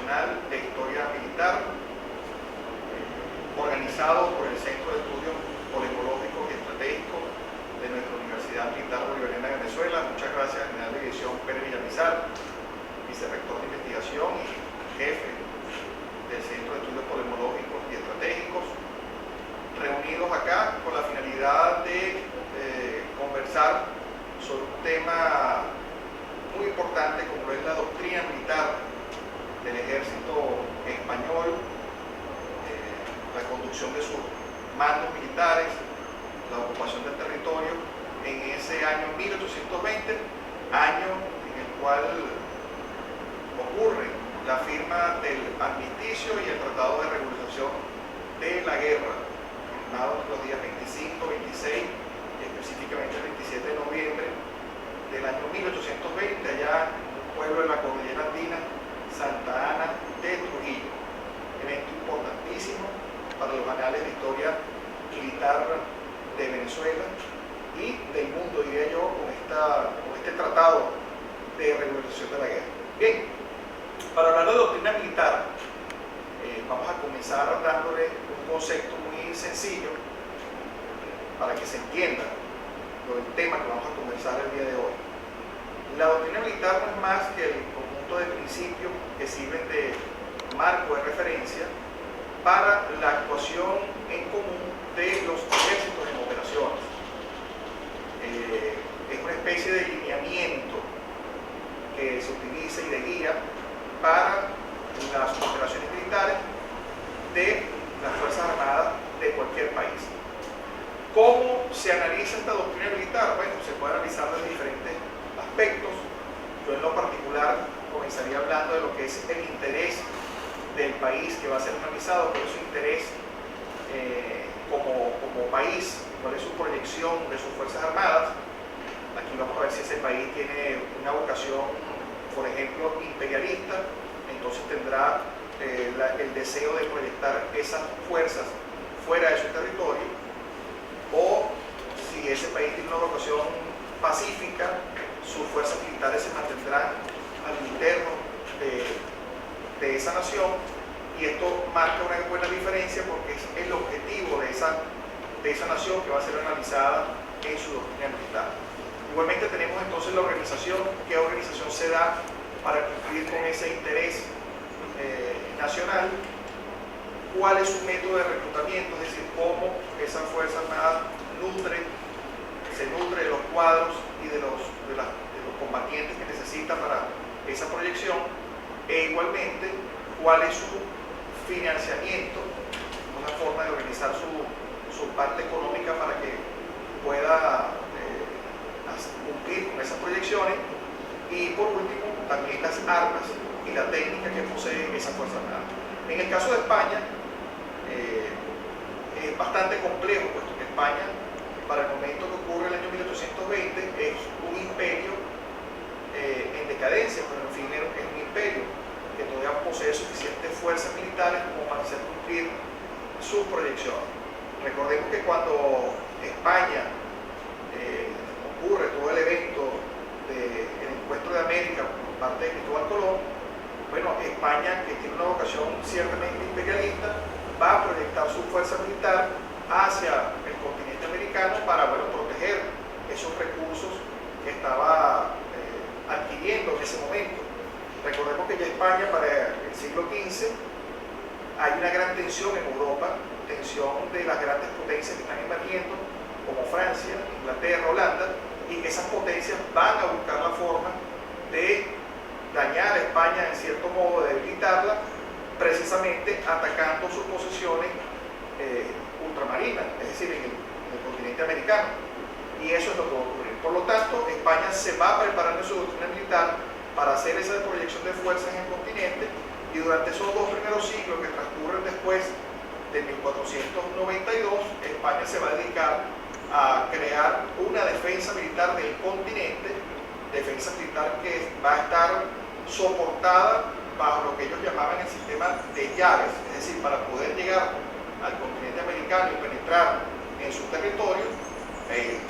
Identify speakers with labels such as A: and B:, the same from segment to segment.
A: Nacional de Historia Militar, organizado por el Centro de Estudios Polemológicos y Estratégicos de nuestra Universidad Militar Bolivariana de Venezuela. Muchas gracias al general de división Pérez Villamizar, vicerrector de investigación y jefe del Centro de Estudios Polemológicos y Estratégicos, reunidos acá con la finalidad de conversar sobre un tema muy importante como es la doctrina militar del ejército español, la conducción de sus mandos militares, la ocupación del territorio en ese año 1820, año en el cual ocurre la firma del armisticio y el tratado de regularización de la guerra, firmado los días 25, 26 y específicamente el 27 de noviembre del año 1820, allá en un pueblo de la cordillera andina, Santa Ana de Trujillo. Evento importantísimo para los anales de historia militar de Venezuela y del mundo, diría yo, con este tratado de regularización de la guerra. Bien, para hablar de doctrina militar, vamos a comenzar dándole un concepto muy sencillo para que se entienda el tema que vamos a conversar el día de hoy. La doctrina militar no es más que el conjunto de principios que sirven de marco de referencia para la actuación en común de los ejércitos en operaciones. Es una especie de lineamiento que se utiliza y de guía para las operaciones militares de las Fuerzas Armadas de cualquier país. ¿Cómo se analiza esta doctrina militar? Bueno, se puede analizar desde diferentes aspectos. Yo en lo particular comenzaría hablando de lo que es el interés del país que va a ser analizado, cuál es su interés como país, cuál es su proyección de sus Fuerzas Armadas. Aquí vamos a ver si ese país tiene una vocación, por ejemplo, imperialista, entonces tendrá el deseo de proyectar esas fuerzas fuera de su territorio, o si ese país tiene una vocación pacífica, sus fuerzas militares se mantendrán al interno de esa nación, y esto marca una buena diferencia porque es el objetivo de esa nación que va a ser analizada en su doctrina militar. Igualmente tenemos entonces la organización, qué organización se da para cumplir con ese interés nacional, cuál es su método de reclutamiento, es decir, cómo esa Fuerza Armada se nutre de los cuadros y de los combatientes que necesita para esa proyección, e igualmente cuál es su financiamiento, una forma de organizar su parte económica para que pueda cumplir con esas proyecciones, y por último también las armas y la técnica que posee esa Fuerza Armada. En el caso de España es bastante complejo, puesto que España, para el momento que ocurre el año 1820, es un imperio en decadencia, pero en fin es un imperio que todavía posee suficientes fuerzas militares como para hacer cumplir sus proyecciones. Recordemos que cuando España ocurre todo el evento del encuentro de América por parte de Cristóbal Colón, bueno, España, que tiene una vocación ciertamente imperialista, va a proyectar su fuerza militar hacia el continente americano para, bueno, proteger esos recursos que estaba adquiriendo en ese momento. Recordemos que ya España, para el siglo XV, hay una gran tensión en Europa, tensión de las grandes potencias que están emergiendo, como Francia, Inglaterra, Holanda, y que esas potencias van a buscar la forma de dañar a España, en cierto modo, de debilitarla, precisamente atacando sus posesiones ultramarinas, es decir, en el continente americano. Y eso es lo que va a ocurrir. Por lo tanto, España se va preparando en su doctrina militar para hacer esa proyección de fuerzas en el continente, y durante esos dos primeros siglos que transcurren después de 1492, España se va a dedicar a crear una defensa militar del continente, defensa militar que va a estar soportada bajo lo que ellos llamaban el sistema de llaves, es decir, para poder llegar al continente americano y penetrar en su territorio,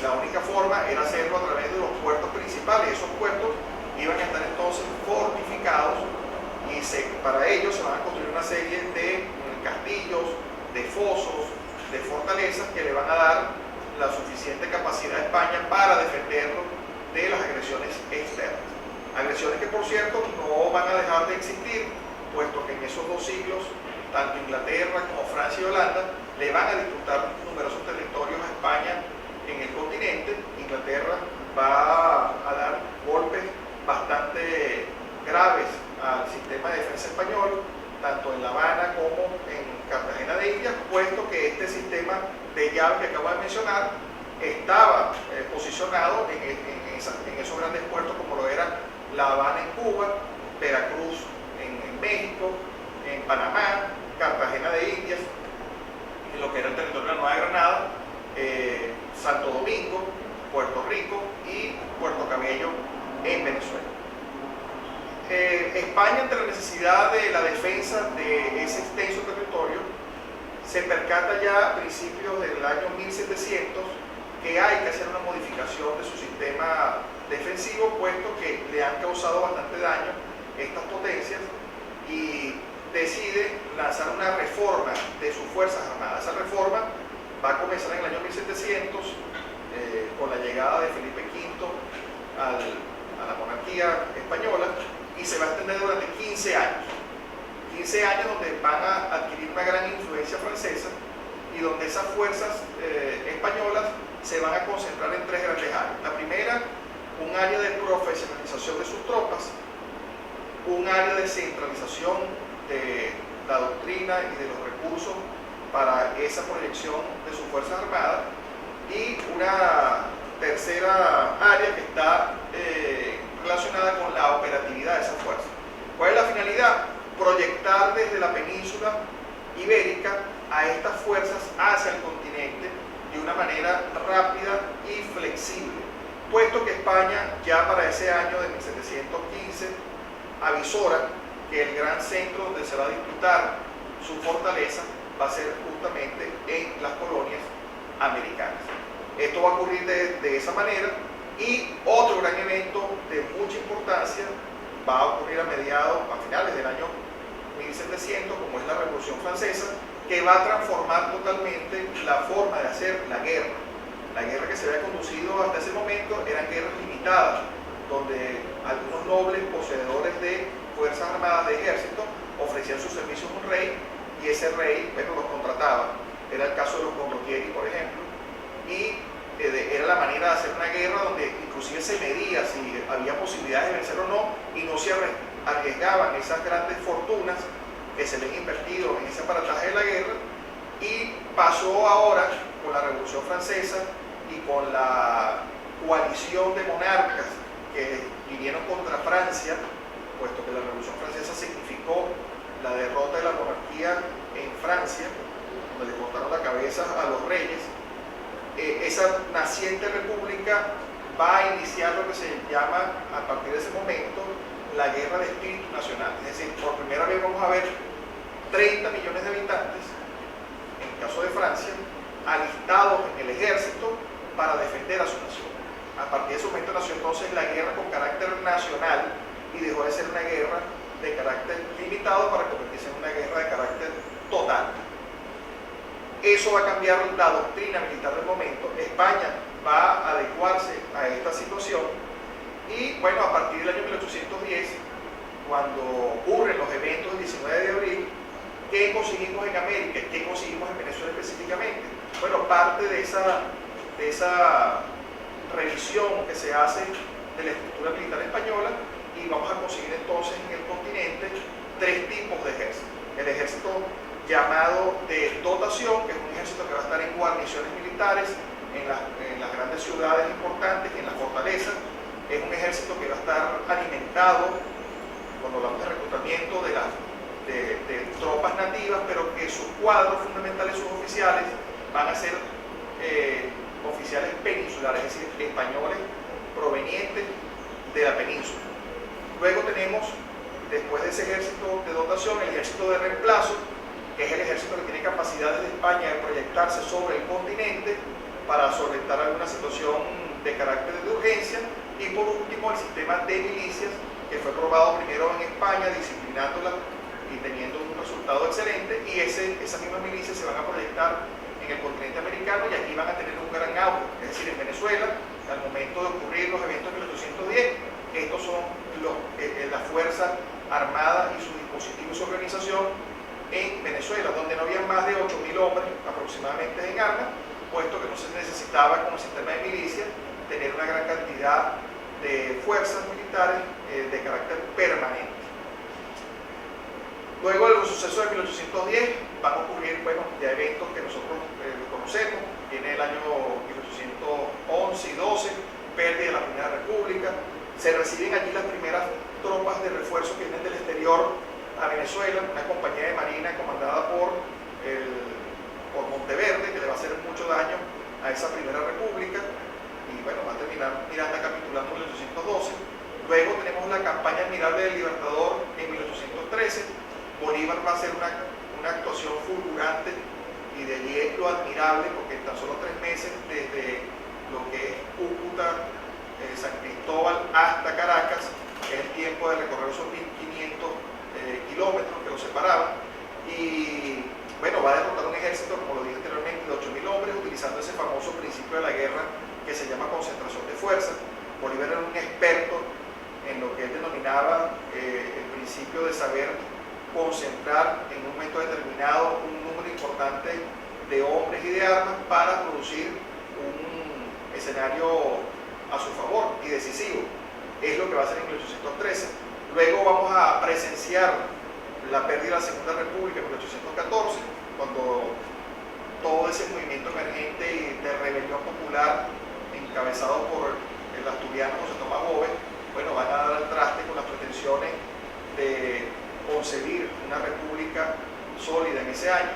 A: la única forma era hacerlo a través de los puertos principales. Esos puertos iban a estar entonces fortificados y para ello se van a construir una serie de castillos, de fosos, de fortalezas que le van a dar la suficiente capacidad a España para defenderlo de las agresiones externas. Agresiones que, por cierto, no van a dejar de existir, puesto que en esos 2 siglos, tanto Inglaterra como Francia y Holanda le van a disputar numerosos territorios a España en el continente. Inglaterra va a dar golpes bastante graves al sistema de defensa español, tanto en La Habana como en Cartagena de Indias, puesto que este sistema de llave que acabo de mencionar estaba posicionado en esos grandes puertos como lo era La Habana en Cuba, Veracruz en México, en Panamá, Cartagena de Indias, en lo que era el territorio de la Nueva Granada, Santo Domingo, Puerto Rico y Puerto Cabello en Venezuela. España, ante la necesidad de la defensa de ese extenso territorio, se percata ya a principios del año 1700 que hay que hacer una modificación de su sistema defensivo, puesto que le han causado bastante daño estas potencias, y decide lanzar una reforma de sus Fuerzas Armadas. Esa reforma va a comenzar en el año 1700 con la llegada de Felipe V a la monarquía española, y se va a extender durante 15 años. 15 años donde van a adquirir una gran influencia francesa y donde esas fuerzas españolas se van a concentrar en 3 grandes áreas. La primera, un área de profesionalización de sus tropas, un área de centralización de la doctrina y de los recursos para esa proyección de sus Fuerzas Armadas, y una tercera área que está relacionada con la operatividad de esas fuerzas. ¿Cuál es la finalidad? Proyectar desde la península ibérica a estas fuerzas hacia el continente de una manera rápida y flexible, puesto que España ya para ese año de 1715 avisora que el gran centro donde se va a disputar su fortaleza va a ser justamente en las colonias americanas. Esto va a ocurrir de esa manera, y otro gran evento de mucha importancia va a ocurrir a finales del año 1700, como es la Revolución Francesa, que va a transformar totalmente la forma de hacer la guerra. La guerra que se había conducido hasta ese momento eran guerras limitadas, donde algunos nobles poseedores de fuerzas armadas, de ejército, ofrecían sus servicios a un rey, y ese rey, bueno, los contrataba. Era el caso de los condottieri, por ejemplo, y era la manera de hacer una guerra donde inclusive se medía si había posibilidades de vencer o no, y no se arriesgaban esas grandes fortunas que se habían invertido en ese aparataje de la guerra. Y pasó ahora con la Revolución Francesa y con la coalición de monarcas que vinieron contra Francia, puesto que la Revolución Francesa significó la derrota de la monarquía en Francia, donde le cortaron la cabeza a los reyes. Esa naciente república va a iniciar lo que se llama, a partir de ese momento, la guerra de espíritu nacional. Es decir, por primera vez vamos a ver 30 millones de habitantes, en el caso de Francia, alistados en el ejército para defender a su nación. A partir de ese momento nació entonces la guerra con carácter nacional, y dejó de ser una guerra de carácter limitado para convertirse en una guerra de carácter total. Eso va a cambiar la doctrina militar del momento. España va a adecuarse a esta situación, y bueno, a partir del año 1810, cuando ocurren los eventos del 19 de abril, ¿qué conseguimos en América? ¿Qué conseguimos en Venezuela específicamente? Bueno, parte de esa revisión que se hace de la estructura militar española, y vamos a conseguir entonces en el continente 3 tipos de ejército. El ejército llamado de dotación, que es un ejército que va a estar en guarniciones militares en las grandes ciudades importantes y en las fortalezas. Es un ejército que va a estar alimentado, cuando hablamos de reclutamiento, de tropas nativas, pero que sus cuadros fundamentales, sus oficiales, van a ser oficiales peninsulares, es decir, españoles provenientes de la península. Luego tenemos, después de ese ejército de dotación, el ejército de reemplazo, que es el ejército que tiene capacidad desde España de proyectarse sobre el continente para solventar alguna situación de carácter de urgencia. Y por último, el sistema de milicias, que que fue probado primero en España, disciplinándola y teniendo un resultado excelente, y esas mismas milicias se van a proyectar en el continente americano, y aquí van a tener un gran auge. Es decir, en Venezuela, al momento de ocurrir los eventos de 1810, estos son la Fuerza Armada y su dispositivo y su organización en Venezuela, donde no había más de 8.000 hombres aproximadamente en armas, puesto que no se necesitaba como sistema de milicia tener una gran cantidad de fuerzas militares de carácter permanente. Luego de los sucesos de 1810 van a ocurrir, bueno, ya eventos que nosotros conocemos. Viene el año 1811 y 12, pérdida de la Primera República. Se reciben allí las primeras tropas de refuerzo que vienen del exterior a Venezuela, una compañía de marina comandada por Monteverde, que le va a hacer mucho daño a esa Primera República, y bueno, va a terminar Miranda capitulando en 1812. Luego tenemos la campaña admirable del Libertador en 1813. Bolívar va a hacer una actuación fulgurante, y de allí es lo admirable, porque en tan solo 3 meses, desde lo que es Cúcuta, San Cristóbal hasta Caracas, es el tiempo de recorrer esos 1.500 kilómetros que lo separaban, y bueno, va a derrotar un ejército, como lo dije anteriormente, de 8.000 hombres, utilizando ese famoso principio de la guerra que se llama concentración de fuerza. Bolívar era un experto en lo que él denominaba el principio de saber concentrar en un momento determinado un número importante de hombres y de armas para producir un escenario a su favor y decisivo. Es lo que va a hacer en 1813. Luego vamos a presenciar la pérdida de la Segunda República en 1814, cuando todo ese movimiento emergente y de rebelión popular encabezado por el asturiano José Tomás Bove, bueno, van a dar al traste con las pretensiones de concebir una república sólida en ese año.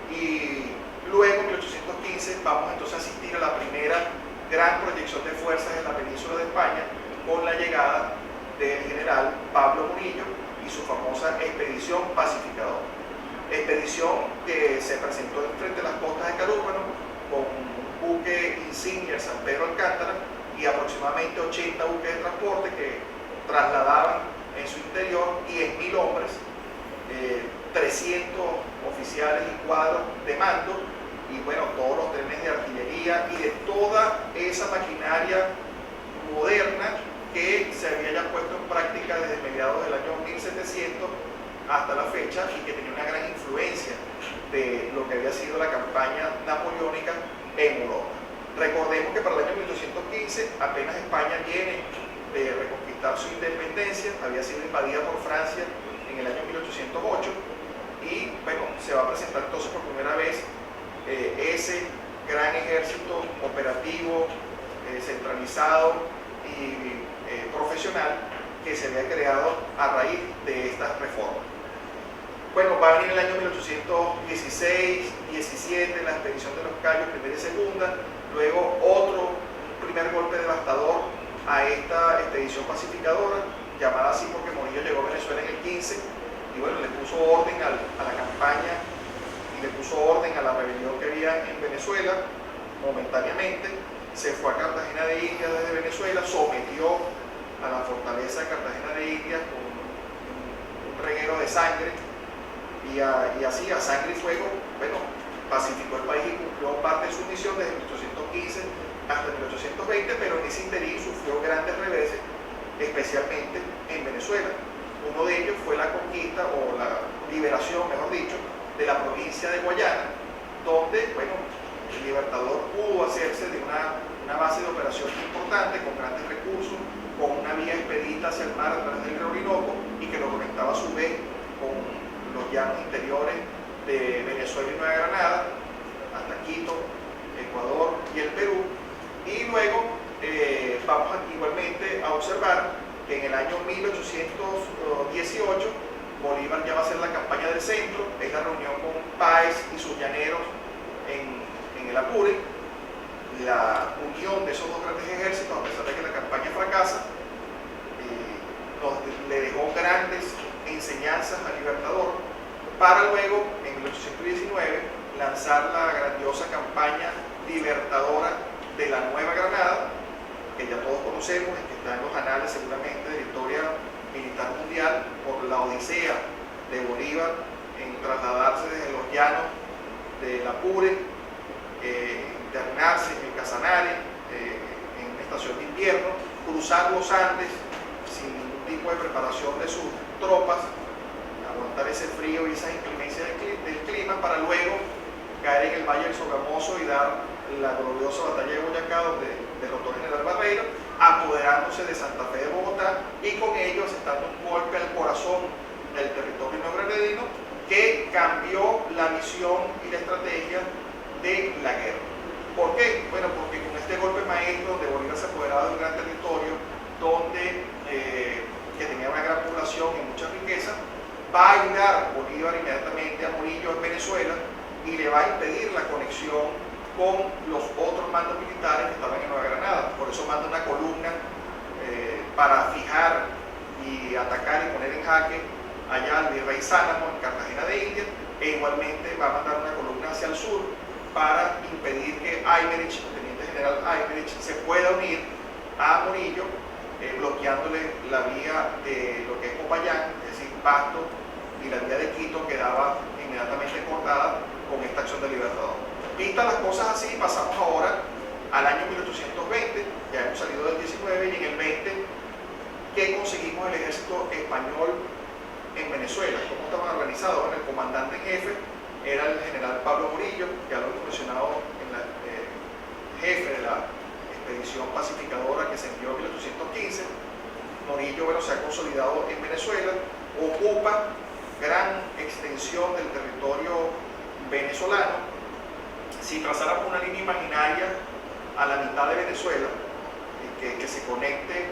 A: Y luego en 1815 vamos entonces a asistir a la primera gran proyección de fuerzas en la península de España, con la llegada del general Pablo Murillo y su famosa expedición pacificadora. Expedición que se presentó frente a las costas de Carúpano con un buque insignia, San Pedro Alcántara, y aproximadamente 80 buques de transporte que trasladaban en su interior 10.000 hombres, 300 oficiales y cuadros de mando, y bueno, todos los trenes de artillería y de toda esa maquinaria moderna que se había ya puesto en práctica desde mediados del año 1700 hasta la fecha, y que tenía una gran influencia de lo que había sido la campaña napoleónica en Europa. Recordemos que para el año 1815 apenas España viene de reconquistar su independencia, había sido invadida por Francia en el año 1808, y bueno, se va a presentar entonces por primera vez ese gran ejército operativo, centralizado y profesional que se había creado a raíz de estas reformas. Bueno, va a venir el año 1816, 17, la expedición de los Cayos, primera y segunda, luego otro primer golpe devastador a esta expedición pacificadora, llamada así porque Morillo llegó a Venezuela en el 15, y bueno, le puso orden a la campaña y le puso orden a la rebelión que había en Venezuela momentáneamente. Se fue a Cartagena de Indias desde Venezuela, sometió a la fortaleza de Cartagena de Indias con un reguero de sangre, y así, a sangre y fuego, bueno, pacificó el país y cumplió parte de su misión desde 1815 hasta 1820, pero en ese interín sufrió grandes reveses, especialmente en Venezuela. Uno de ellos fue la conquista, o la liberación, mejor dicho, de la provincia de Guayana, donde, bueno, el Libertador pudo hacerse de una base de operaciones importante, con grandes recursos, con una vía expedita hacia el mar a través del río Orinoco, y que lo conectaba a su vez con los llanos interiores de Venezuela y Nueva Granada, hasta Quito, Ecuador y el Perú. Y luego vamos igualmente a observar que en el año 1818 Bolívar ya va a hacer la campaña del centro, es la reunión con Páez y sus llaneros en el Apure, la unión de esos dos grandes ejércitos, a pesar de que la campaña fracasa, le dejó grandes enseñanzas al Libertador, para luego, en 1819, lanzar la grandiosa campaña libertadora de la Nueva Granada, que ya todos conocemos y que está en los anales seguramente de la historia militar mundial por la odisea de Bolívar en trasladarse desde los llanos del Apure, internarse en el Casanare, en una estación de invierno, cruzar los Andes sin ningún tipo de preparación de sus tropas, aguantar ese frío y esas inclemencias del clima, para luego caer en el Valle del Sogamoso y dar la gloriosa batalla de Boyacá, donde derrotó al general Barreiro, apoderándose de Santa Fe de Bogotá y con ello asestando un golpe al corazón del territorio neogranadino que cambió la visión y la estrategia de la guerra. ¿Por qué? Bueno, porque con este golpe maestro donde Bolívar se apoderaba de un gran territorio, donde que tenía una gran población y mucha riqueza, va a ayudar Bolívar inmediatamente a Morillo en Venezuela y le va a impedir la conexión con los otros mandos militares que estaban en Nueva Granada. Por eso manda una columna para fijar y atacar y poner en jaque allá al virrey Sálamo en Cartagena de Indias, e igualmente va a mandar una columna hacia el sur para impedir que Aymerich, el teniente general Aymerich, se pueda unir a Morillo, bloqueándole la vía de lo que es Popayán, es decir, Pasto, y la vía de Quito quedaba inmediatamente cortada con esta acción de Libertador. Vistas las cosas así, pasamos ahora al año 1820, ya hemos salido del 19, y en el 20, ¿qué conseguimos el ejército español en Venezuela? ¿Cómo estaban organizados? Bueno, el comandante en jefe era el general Pablo Morillo, ya lo hemos mencionado, jefe de la expedición pacificadora que se envió en 1815. Morillo, bueno, se ha consolidado en Venezuela, ocupa gran extensión del territorio venezolano. Si trazáramos una línea imaginaria a la mitad de Venezuela, que se conecte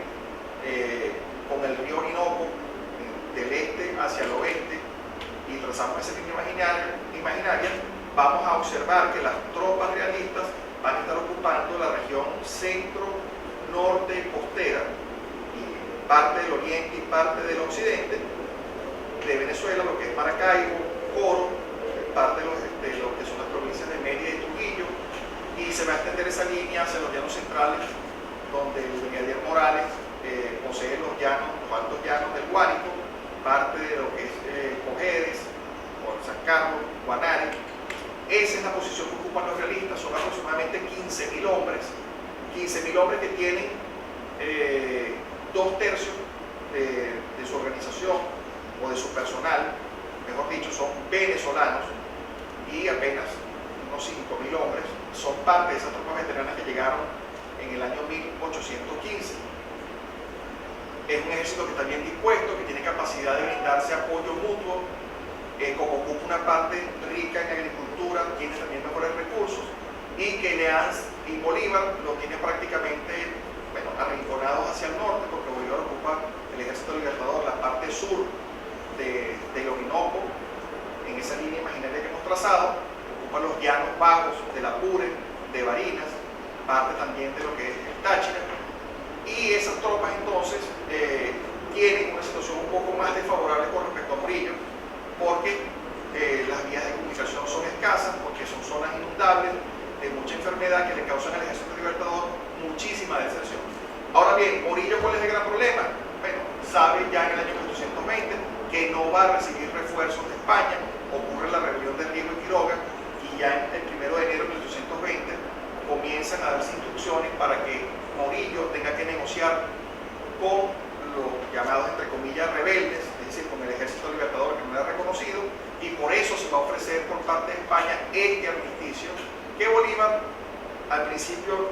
A: con el río Orinoco del este hacia el oeste, y trazamos esa línea imaginaria, vamos a observar que las tropas realistas van a estar ocupando la región centro-norte costera, y parte del oriente y parte del occidente de Venezuela, lo que es Maracaibo, Coro, parte de lo que son las provincias de Mérida y Trujillo, y se va a extender esa línea hacia los llanos centrales, donde el brigadier Morales posee los altos llanos del Guárico, parte de lo que es Cojedes, San Carlos, Guanare. Esa es la posición que ocupan los realistas. Son aproximadamente 15.000 hombres, 15.000 hombres que tienen 2/3 de su organización o de su personal, mejor dicho, son venezolanos, y apenas unos 5.000 hombres son parte de esas tropas veteranas que llegaron en el año 1815. Es un ejército que está bien dispuesto, que tiene capacidad de brindarse apoyo mutuo, como ocupa una parte rica en agricultura, tiene también mejores recursos, y y Bolívar lo tiene prácticamente, bueno, arrinconados hacia el norte, porque Bolívar ocupa el ejército libertador, la parte sur del Orinoco, en esa línea imaginaria que hemos trazado, ocupa los llanos bajos del Apure, de Barinas, parte también de lo que es el Táchira, y esas tropas entonces tienen una situación un poco más desfavorable con respecto a Morillo, porque las vías de comunicación son escasas, porque son zonas inundables, de mucha enfermedad que le causan al ejército libertador muchísima deserción. Ahora bien, Morillo, ¿cuál es el gran problema? Bueno, sabe ya en el año 1820 que no va a recibir refuerzos de España. Ocurre la rebelión de Riego y Quiroga, y ya el 1 de enero de 1820 comienzan a darse instrucciones para que Morillo tenga que negociar con los llamados, entre comillas, rebeldes, es decir, con el ejército libertador que no era reconocido, y por eso se va a ofrecer por parte de España este armisticio, que Bolívar al principio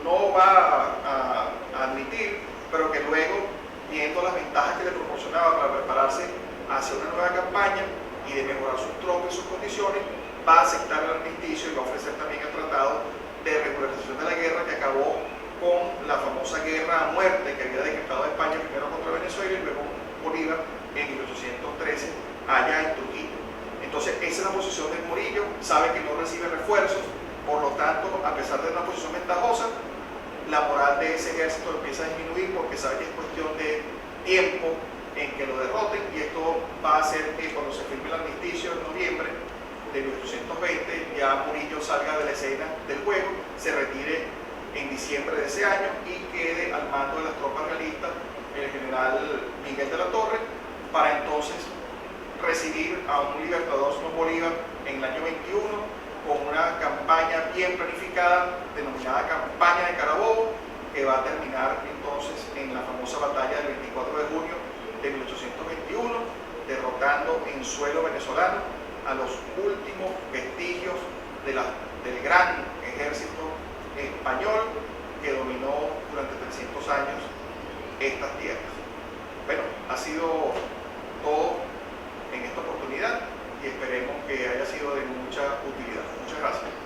A: no va a admitir, pero que luego, viendo las ventajas que le proporcionaba para prepararse hacia una nueva campaña y de mejorar sus tropas y sus condiciones, va a aceptar el armisticio y va a ofrecer también el tratado de regularización de la guerra, que acabó con la famosa guerra a muerte que había decretado España primero contra Venezuela y luego Bolívar en 1813 allá en Trujillo. Entonces esa es la posición de Morillo, sabe que no recibe refuerzos, por lo tanto, a pesar de una posición ventajosa, la moral de ese ejército empieza a disminuir, porque sabe que es cuestión de tiempo en que lo derroten, y esto va a hacer que cuando se firme el armisticio en noviembre de 1820 ya Morillo salga de la escena del juego, se retire en diciembre de ese año y quede al mando de las tropas realistas el general Miguel de la Torre, para entonces recibir a un libertador Simón Bolívar en el año 21 con una campaña bien planificada denominada Campaña de Carabobo, que va a terminar entonces en la famosa batalla del 24 de junio de 1821, derrotando en suelo venezolano a los últimos vestigios del gran ejército español que dominó durante 300 años estas tierras. Bueno, ha sido todo en esta oportunidad y esperemos que haya sido de mucha utilidad. Muchas gracias.